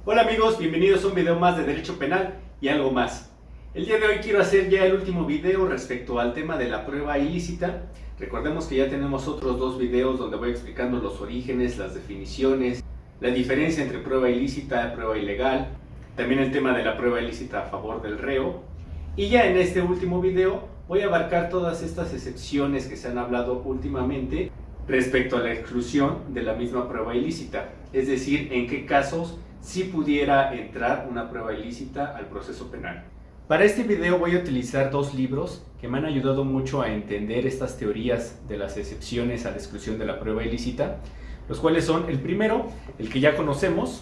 Hola amigos, bienvenidos a un video más de Derecho Penal y algo más. El día de hoy quiero hacer ya el último video respecto al tema de la prueba ilícita. Recordemos que ya tenemos otros dos videos donde voy explicando los orígenes, las definiciones, la diferencia entre prueba ilícita y prueba ilegal, también el tema de la prueba ilícita a favor del reo. Y ya en este último video voy a abarcar todas estas excepciones que se han hablado últimamente respecto a la exclusión de la misma prueba ilícita, es decir, en qué casos sí pudiera entrar una prueba ilícita al proceso penal. Para este video voy a utilizar dos libros que me han ayudado mucho a entender estas teorías de las excepciones a la exclusión de la prueba ilícita, los cuales son el primero, el que ya conocemos,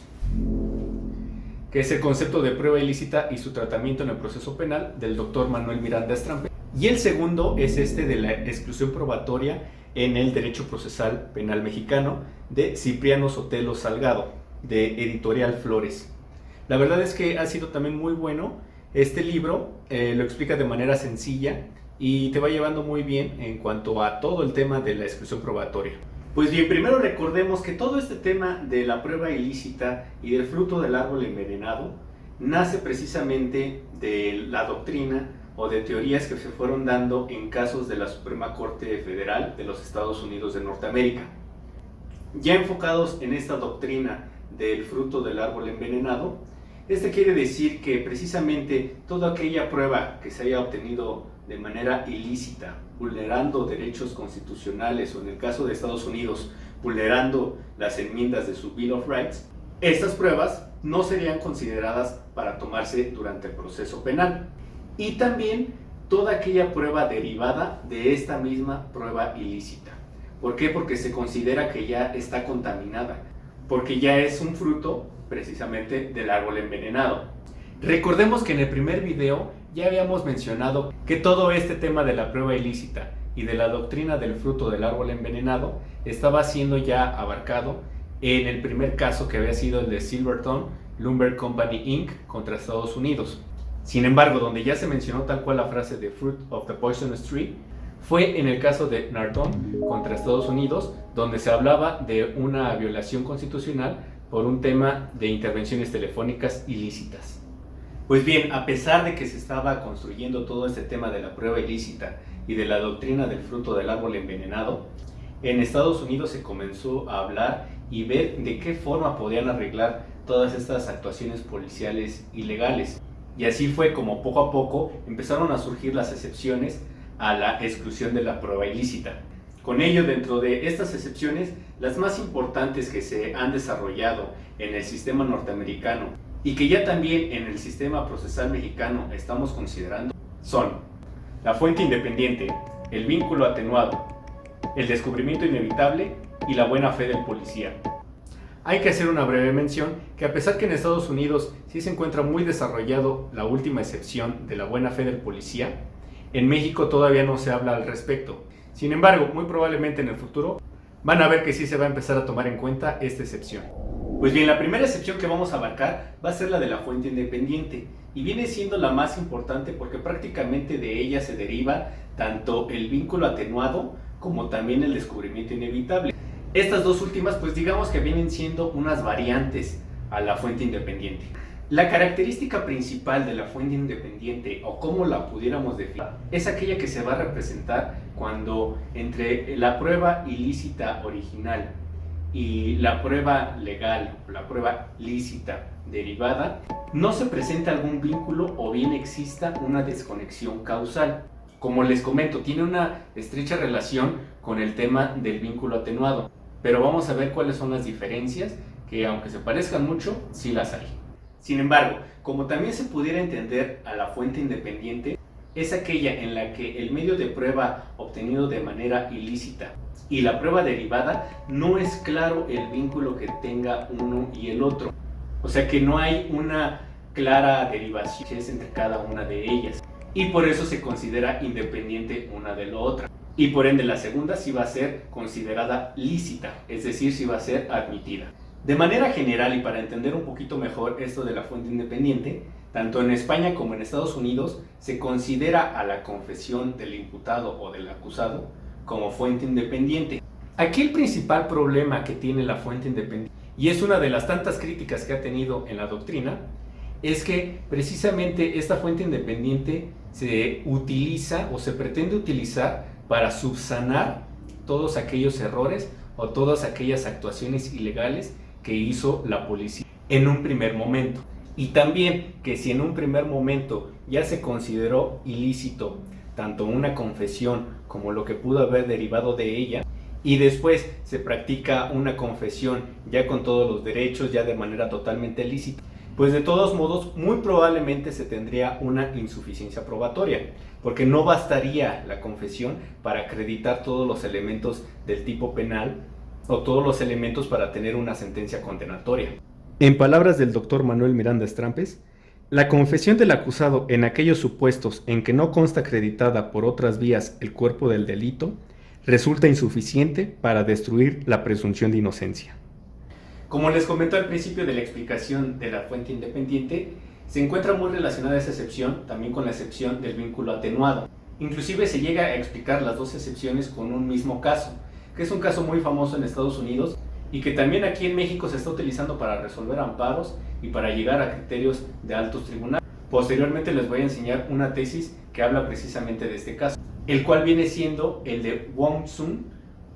que es el concepto de prueba ilícita y su tratamiento en el proceso penal, del doctor Manuel Miranda Estrampe, y el segundo es este de la exclusión probatoria en el derecho procesal penal mexicano, de Cipriano Sotelo Salgado, de Editorial Flores. La verdad es que ha sido también muy bueno este libro, lo explica de manera sencilla y te va llevando muy bien en cuanto a todo el tema de la exclusión probatoria. Pues bien, primero recordemos que todo este tema de la prueba ilícita y del fruto del árbol envenenado nace precisamente de la doctrina o de teorías que se fueron dando en casos de la Suprema Corte Federal de los Estados Unidos de Norteamérica. Ya enfocados en esta doctrina del fruto del árbol envenenado, este quiere decir que precisamente toda aquella prueba que se haya obtenido de manera ilícita, vulnerando derechos constitucionales o en el caso de Estados Unidos, vulnerando las enmiendas de su Bill of Rights, estas pruebas no serían consideradas para tomarse durante el proceso penal. Y también toda aquella prueba derivada de esta misma prueba ilícita. ¿Por qué? Porque se considera que ya está contaminada, porque ya es un fruto precisamente del árbol envenenado. Recordemos que en el primer video ya habíamos mencionado que todo este tema de la prueba ilícita y de la doctrina del fruto del árbol envenenado estaba siendo ya abarcado en el primer caso que había sido el de Silverton Lumber Company Inc. contra Estados Unidos. Sin embargo, donde ya se mencionó tal cual la frase de Fruit of the Poisonous Tree, fue en el caso de Nardone contra Estados Unidos, donde se hablaba de una violación constitucional por un tema de intervenciones telefónicas ilícitas. Pues bien, a pesar de que se estaba construyendo todo este tema de la prueba ilícita y de la doctrina del fruto del árbol envenenado, en Estados Unidos se comenzó a hablar y ver de qué forma podían arreglar todas estas actuaciones policiales ilegales. Y así fue como poco a poco empezaron a surgir las excepciones a la exclusión de la prueba ilícita. Con ello, dentro de estas excepciones, las más importantes que se han desarrollado en el sistema norteamericano y que ya también en el sistema procesal mexicano estamos considerando son la fuente independiente, el vínculo atenuado, el descubrimiento inevitable y la buena fe del policía. Hay que hacer una breve mención que a pesar que en Estados Unidos sí se encuentra muy desarrollado la última excepción de la buena fe del policía, en México todavía no se habla al respecto. Sin embargo, muy probablemente en el futuro van a ver que sí se va a empezar a tomar en cuenta esta excepción. Pues bien, la primera excepción que vamos a abarcar va a ser la de la fuente independiente y viene siendo la más importante porque prácticamente de ella se deriva tanto el vínculo atenuado como también el descubrimiento inevitable. Estas dos últimas pues digamos que vienen siendo unas variantes a la fuente independiente. La característica principal de la fuente independiente o cómo la pudiéramos definir es aquella que se va a representar cuando entre la prueba ilícita original y la prueba legal o la prueba lícita derivada no se presenta algún vínculo o bien exista una desconexión causal. Como les comento, tiene una estrecha relación con el tema del vínculo atenuado, pero vamos a ver cuáles son las diferencias que aunque se parezcan mucho, sí las hay. Sin embargo, como también se pudiera entender a la fuente independiente, es aquella en la que el medio de prueba obtenido de manera ilícita y la prueba derivada no es claro el vínculo que tenga uno y el otro. O sea que no hay una clara derivación entre cada una de ellas y por eso se considera independiente una de la otra. Y por ende la segunda sí va a ser considerada lícita, es decir, sí va a ser admitida. De manera general y para entender un poquito mejor esto de la fuente independiente, tanto en España como en Estados Unidos se considera a la confesión del imputado o del acusado como fuente independiente. Aquí el principal problema que tiene la fuente independiente y es una de las tantas críticas que ha tenido en la doctrina, es que precisamente esta fuente independiente se utiliza o se pretende utilizar para subsanar todos aquellos errores o todas aquellas actuaciones ilegales que hizo la policía en un primer momento. Y también que si en un primer momento ya se consideró ilícito tanto una confesión como lo que pudo haber derivado de ella, y después se practica una confesión ya con todos los derechos, ya de manera totalmente lícita, pues de todos modos muy probablemente se tendría una insuficiencia probatoria, porque no bastaría la confesión para acreditar todos los elementos del tipo penal o todos los elementos para tener una sentencia condenatoria. En palabras del doctor Manuel Miranda Strampes, la confesión del acusado en aquellos supuestos en que no consta acreditada por otras vías el cuerpo del delito resulta insuficiente para destruir la presunción de inocencia. Como les comentó al principio de la explicación de la fuente independiente, se encuentra muy relacionada esa excepción también con la excepción del vínculo atenuado. Inclusive se llega a explicar las dos excepciones con un mismo caso, que es un caso muy famoso en Estados Unidos y que también aquí en México se está utilizando para resolver amparos y para llegar a criterios de altos tribunales. Posteriormente les voy a enseñar una tesis que habla precisamente de este caso, el cual viene siendo el de Wong Sun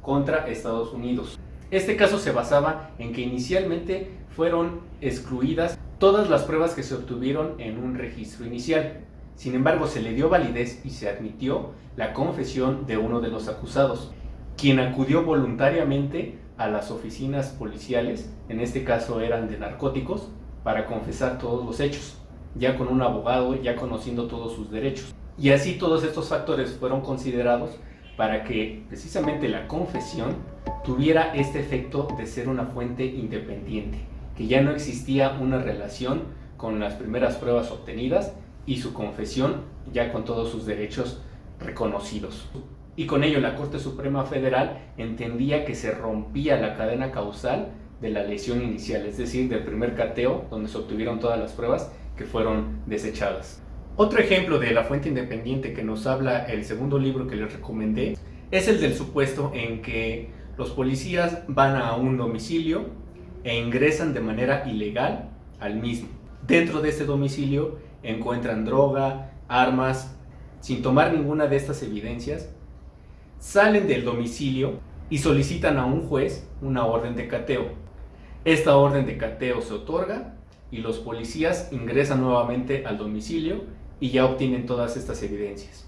contra Estados Unidos. Este caso se basaba en que inicialmente fueron excluidas todas las pruebas que se obtuvieron en un registro inicial. Sin embargo, se le dio validez y se admitió la confesión de uno de los acusados, quien acudió voluntariamente a las oficinas policiales, en este caso eran de narcóticos, para confesar todos los hechos, ya con un abogado, ya conociendo todos sus derechos. Y así todos estos factores fueron considerados para que precisamente la confesión tuviera este efecto de ser una fuente independiente, que ya no existía una relación con las primeras pruebas obtenidas y su confesión ya con todos sus derechos reconocidos. Y con ello la Corte Suprema Federal entendía que se rompía la cadena causal de la lesión inicial, es decir, del primer cateo donde se obtuvieron todas las pruebas que fueron desechadas. Otro ejemplo de la fuente independiente que nos habla el segundo libro que les recomendé es el del supuesto en que los policías van a un domicilio e ingresan de manera ilegal al mismo. Dentro de ese domicilio encuentran droga, armas, sin tomar ninguna de estas evidencias, salen del domicilio y solicitan a un juez una orden de cateo. Esta orden de cateo se otorga y los policías ingresan nuevamente al domicilio y ya obtienen todas estas evidencias.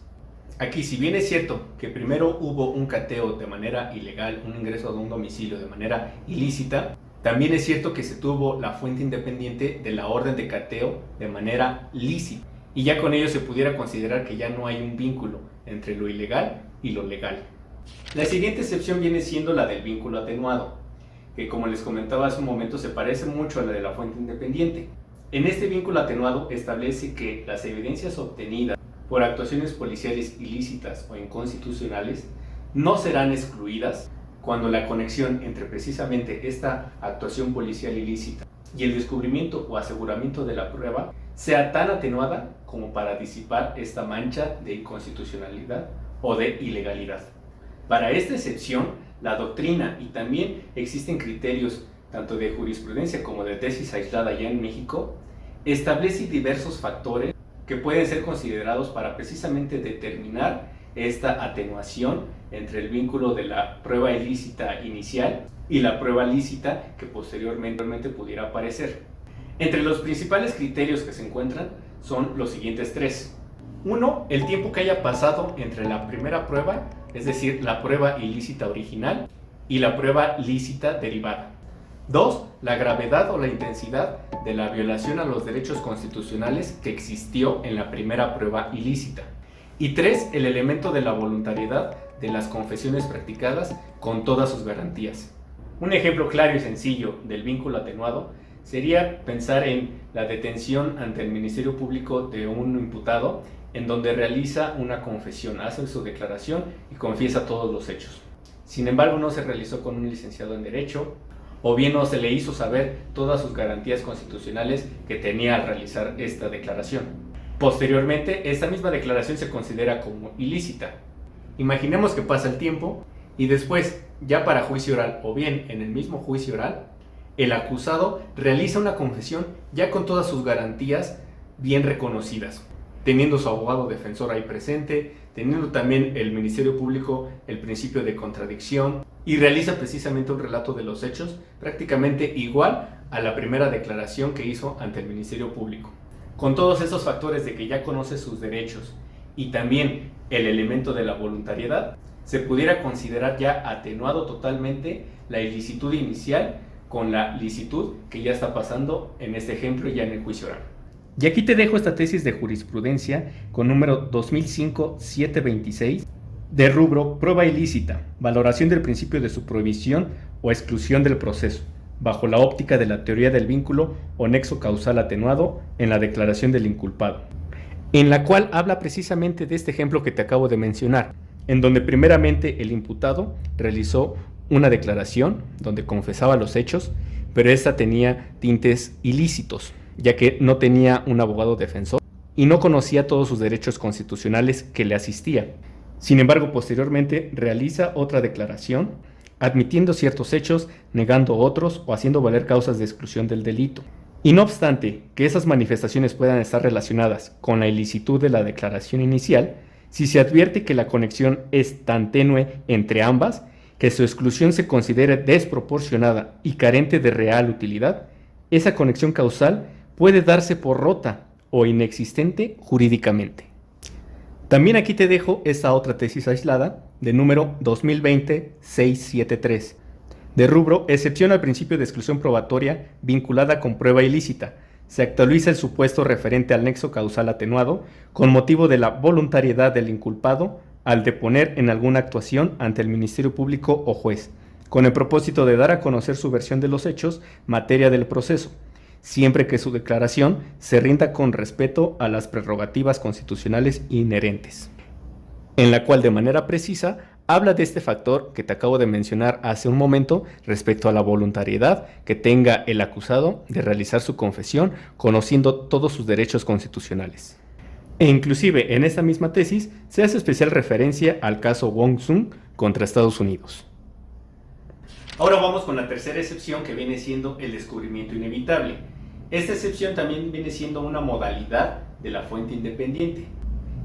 Aquí, si bien es cierto que primero hubo un cateo de manera ilegal, un ingreso a un domicilio de manera ilícita, también es cierto que se tuvo la fuente independiente de la orden de cateo de manera lícita, y ya con ello se pudiera considerar que ya no hay un vínculo entre lo ilegal y lo legal. La siguiente excepción viene siendo la del vínculo atenuado, que como les comentaba hace un momento se parece mucho a la de la fuente independiente. En este vínculo atenuado establece que las evidencias obtenidas por actuaciones policiales ilícitas o inconstitucionales no serán excluidas cuando la conexión entre precisamente esta actuación policial ilícita y el descubrimiento o aseguramiento de la prueba sea tan atenuada como para disipar esta mancha de inconstitucionalidad o de ilegalidad. Para esta excepción, la doctrina y también existen criterios tanto de jurisprudencia como de tesis aislada ya en México, establece diversos factores que pueden ser considerados para precisamente determinar esta atenuación entre el vínculo de la prueba ilícita inicial y la prueba lícita que posteriormente pudiera aparecer. Entre los principales criterios que se encuentran son los siguientes tres. 1. El tiempo que haya pasado entre la primera prueba, es decir, la prueba ilícita original, y la prueba lícita derivada. 2. La gravedad o la intensidad de la violación a los derechos constitucionales que existió en la primera prueba ilícita. Y 3. El elemento de la voluntariedad de las confesiones practicadas con todas sus garantías. Un ejemplo claro y sencillo del vínculo atenuado sería pensar en la detención ante el Ministerio Público de un imputado en donde realiza una confesión, hace su declaración y confiesa todos los hechos. Sin embargo, no se realizó con un licenciado en Derecho, o bien no se le hizo saber todas sus garantías constitucionales que tenía al realizar esta declaración. Posteriormente, esta misma declaración se considera como ilícita. Imaginemos que pasa el tiempo y después, ya para juicio oral o bien en el mismo juicio oral, el acusado realiza una confesión ya con todas sus garantías bien reconocidas, teniendo su abogado defensor ahí presente, teniendo también el Ministerio Público el principio de contradicción, y realiza precisamente un relato de los hechos prácticamente igual a la primera declaración que hizo ante el Ministerio Público. Con todos esos factores de que ya conoce sus derechos y también el elemento de la voluntariedad, se pudiera considerar ya atenuado totalmente la ilicitud inicial con la licitud que ya está pasando en este ejemplo ya en el juicio oral. Y aquí te dejo esta tesis de jurisprudencia con número 2005-726 de rubro prueba ilícita, valoración del principio de su prohibición o exclusión del proceso, bajo la óptica de la teoría del vínculo o nexo causal atenuado en la declaración del inculpado, en la cual habla precisamente de este ejemplo que te acabo de mencionar, en donde primeramente el imputado realizó una declaración donde confesaba los hechos, pero esta tenía tintes ilícitos, ya que no tenía un abogado defensor y no conocía todos sus derechos constitucionales que le asistía. Sin embargo, posteriormente realiza otra declaración, admitiendo ciertos hechos, negando otros o haciendo valer causas de exclusión del delito. Y no obstante que esas manifestaciones puedan estar relacionadas con la ilicitud de la declaración inicial, si se advierte que la conexión es tan tenue entre ambas, que su exclusión se considere desproporcionada y carente de real utilidad, esa conexión causal puede darse por rota o inexistente jurídicamente. También aquí te dejo esta otra tesis aislada de número 2020-673, de rubro excepción al principio de exclusión probatoria vinculada con prueba ilícita. Se actualiza el supuesto referente al nexo causal atenuado con motivo de la voluntariedad del inculpado al deponer en alguna actuación ante el Ministerio Público o juez, con el propósito de dar a conocer su versión de los hechos, materia del proceso, siempre que su declaración se rinda con respeto a las prerrogativas constitucionales inherentes, en la cual de manera precisa habla de este factor que te acabo de mencionar hace un momento respecto a la voluntariedad que tenga el acusado de realizar su confesión conociendo todos sus derechos constitucionales. E inclusive en esta misma tesis se hace especial referencia al caso Wong Sung contra Estados Unidos. Ahora vamos con la tercera excepción, que viene siendo el descubrimiento inevitable. Esta excepción también viene siendo una modalidad de la fuente independiente.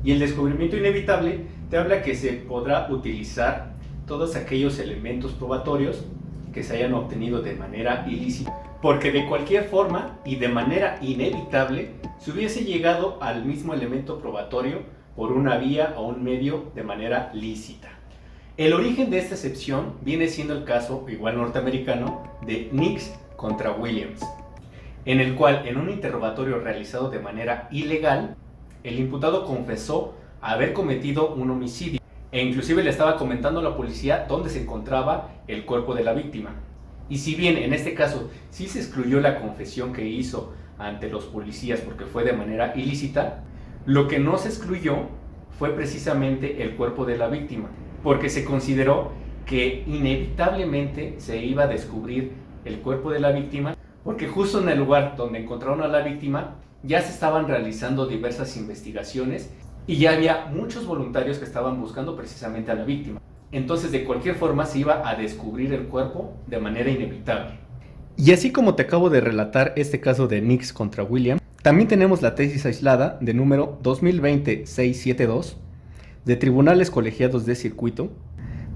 Y el descubrimiento inevitable te habla que se podrá utilizar todos aquellos elementos probatorios que se hayan obtenido de manera ilícita, porque de cualquier forma y de manera inevitable se hubiese llegado al mismo elemento probatorio por una vía o un medio de manera lícita. El origen de esta excepción viene siendo el caso igual norteamericano de Nix contra Williams, en el cual en un interrogatorio realizado de manera ilegal, el imputado confesó haber cometido un homicidio e inclusive le estaba comentando a la policía dónde se encontraba el cuerpo de la víctima. Y si bien en este caso sí se excluyó la confesión que hizo ante los policías porque fue de manera ilícita, lo que no se excluyó fue precisamente el cuerpo de la víctima, porque se consideró que inevitablemente se iba a descubrir el cuerpo de la víctima, porque justo en el lugar donde encontraron a la víctima ya se estaban realizando diversas investigaciones y ya había muchos voluntarios que estaban buscando precisamente a la víctima. Entonces, de cualquier forma, se iba a descubrir el cuerpo de manera inevitable. Y así como te acabo de relatar este caso de Nix contra Williams, también tenemos la tesis aislada de número 2020-672 de Tribunales Colegiados de Circuito,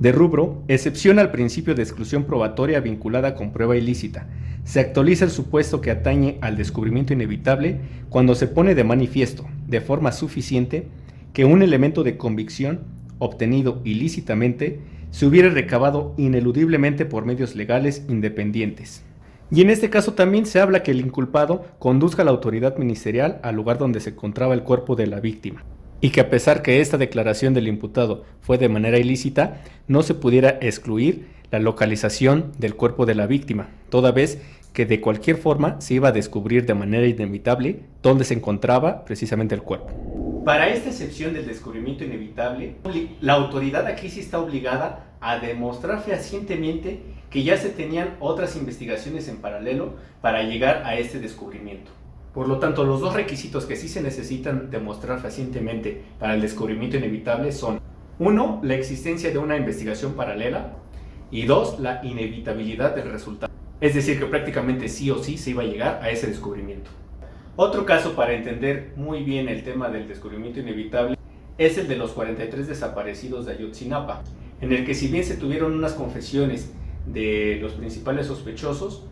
de rubro excepción al principio de exclusión probatoria vinculada con prueba ilícita. Se actualiza el supuesto que atañe al descubrimiento inevitable cuando se pone de manifiesto, de forma suficiente, que un elemento de convicción obtenido ilícitamente se hubiera recabado ineludiblemente por medios legales independientes. Y en este caso también se habla que el inculpado conduzca a la autoridad ministerial al lugar donde se encontraba el cuerpo de la víctima, y que a pesar que esta declaración del imputado fue de manera ilícita, no se pudiera excluir la localización del cuerpo de la víctima, toda vez que de cualquier forma se iba a descubrir de manera inevitable dónde se encontraba precisamente el cuerpo. Para esta excepción del descubrimiento inevitable, la autoridad aquí sí está obligada a demostrar fehacientemente que ya se tenían otras investigaciones en paralelo para llegar a este descubrimiento. Por lo tanto, los dos requisitos que sí se necesitan demostrar fehacientemente para el descubrimiento inevitable son: 1, la existencia de una investigación paralela, y 2, la inevitabilidad del resultado. Es decir, que prácticamente sí o sí se iba a llegar a ese descubrimiento. Otro caso para entender muy bien el tema del descubrimiento inevitable es el de los 43 desaparecidos de Ayotzinapa, en el que si bien se tuvieron unas confesiones de los principales sospechosos,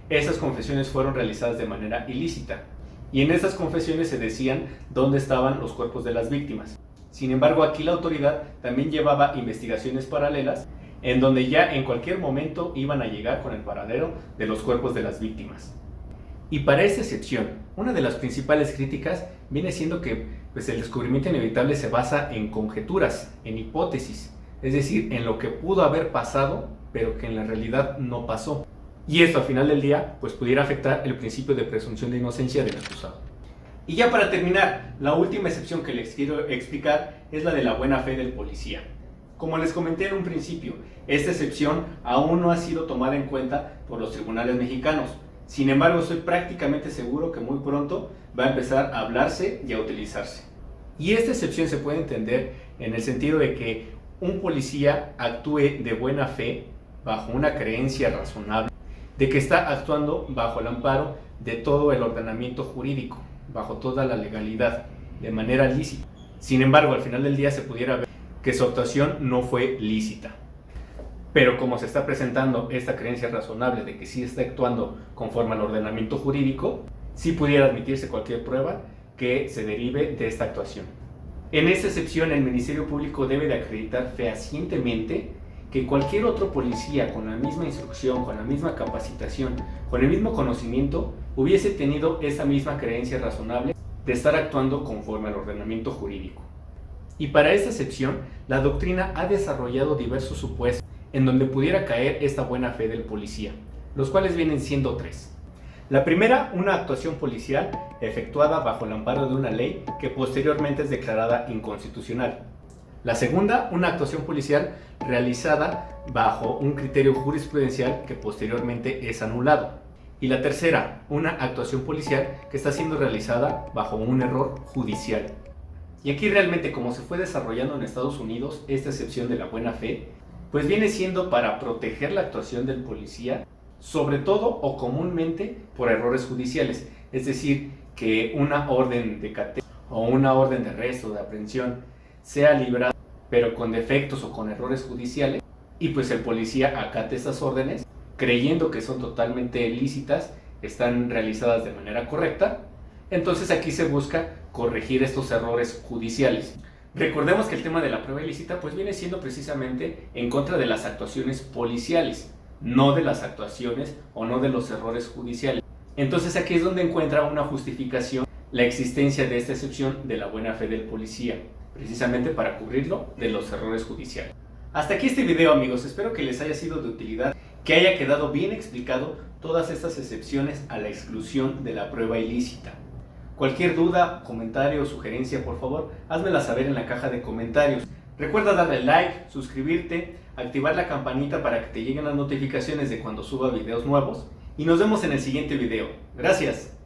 esas confesiones fueron realizadas de manera ilícita, y en esas confesiones se decían dónde estaban los cuerpos de las víctimas. Sin embargo, aquí la autoridad también llevaba investigaciones paralelas, en donde ya en cualquier momento iban a llegar con el paradero de los cuerpos de las víctimas. Y para esta excepción, una de las principales críticas viene siendo que el descubrimiento inevitable se basa en conjeturas, en hipótesis, es decir, en lo que pudo haber pasado, pero que en la realidad no pasó. Y esto al final del día pudiera afectar el principio de presunción de inocencia del acusado. Y ya para terminar, la última excepción que les quiero explicar es la de la buena fe del policía. Como les comenté en un principio, esta excepción aún no ha sido tomada en cuenta por los tribunales mexicanos. Sin embargo, estoy prácticamente seguro que muy pronto va a empezar a hablarse y a utilizarse. Y esta excepción se puede entender en el sentido de que un policía actúe de buena fe bajo una creencia razonable de que está actuando bajo el amparo de todo el ordenamiento jurídico, bajo toda la legalidad, de manera lícita. Sin embargo, al final del día se pudiera ver que su actuación no fue lícita. Pero como se está presentando esta creencia razonable de que sí está actuando conforme al ordenamiento jurídico, sí pudiera admitirse cualquier prueba que se derive de esta actuación. En esta excepción, el Ministerio Público debe de acreditar fehacientemente que cualquier otro policía con la misma instrucción, con la misma capacitación, con el mismo conocimiento, hubiese tenido esa misma creencia razonable de estar actuando conforme al ordenamiento jurídico. Y para esta excepción, la doctrina ha desarrollado diversos supuestos en donde pudiera caer esta buena fe del policía, los cuales vienen siendo tres. La primera, una actuación policial efectuada bajo el amparo de una ley que posteriormente es declarada inconstitucional. La segunda, una actuación policial realizada bajo un criterio jurisprudencial que posteriormente es anulado. Y la tercera, una actuación policial que está siendo realizada bajo un error judicial. Y aquí realmente, como se fue desarrollando en Estados Unidos esta excepción de la buena fe, viene siendo para proteger la actuación del policía, sobre todo o comúnmente por errores judiciales. Es decir, que una orden de cateo o una orden de arresto, de aprehensión, sea librada pero con defectos o con errores judiciales, y el policía acate estas órdenes creyendo que son totalmente lícitas, están realizadas de manera correcta. Entonces aquí se busca corregir estos errores judiciales. Recordemos que el tema de la prueba ilícita viene siendo precisamente en contra de las actuaciones policiales, no de las actuaciones o no de los errores judiciales. Entonces aquí es donde encuentra una justificación la existencia de esta excepción de la buena fe del policía, precisamente para cubrirlo de los errores judiciales. Hasta aquí este video, amigos, espero que les haya sido de utilidad, que haya quedado bien explicado todas estas excepciones a la exclusión de la prueba ilícita. Cualquier duda, comentario o sugerencia, por favor, házmela saber en la caja de comentarios. Recuerda darle like, suscribirte, activar la campanita para que te lleguen las notificaciones de cuando suba videos nuevos. Y nos vemos en el siguiente video. Gracias.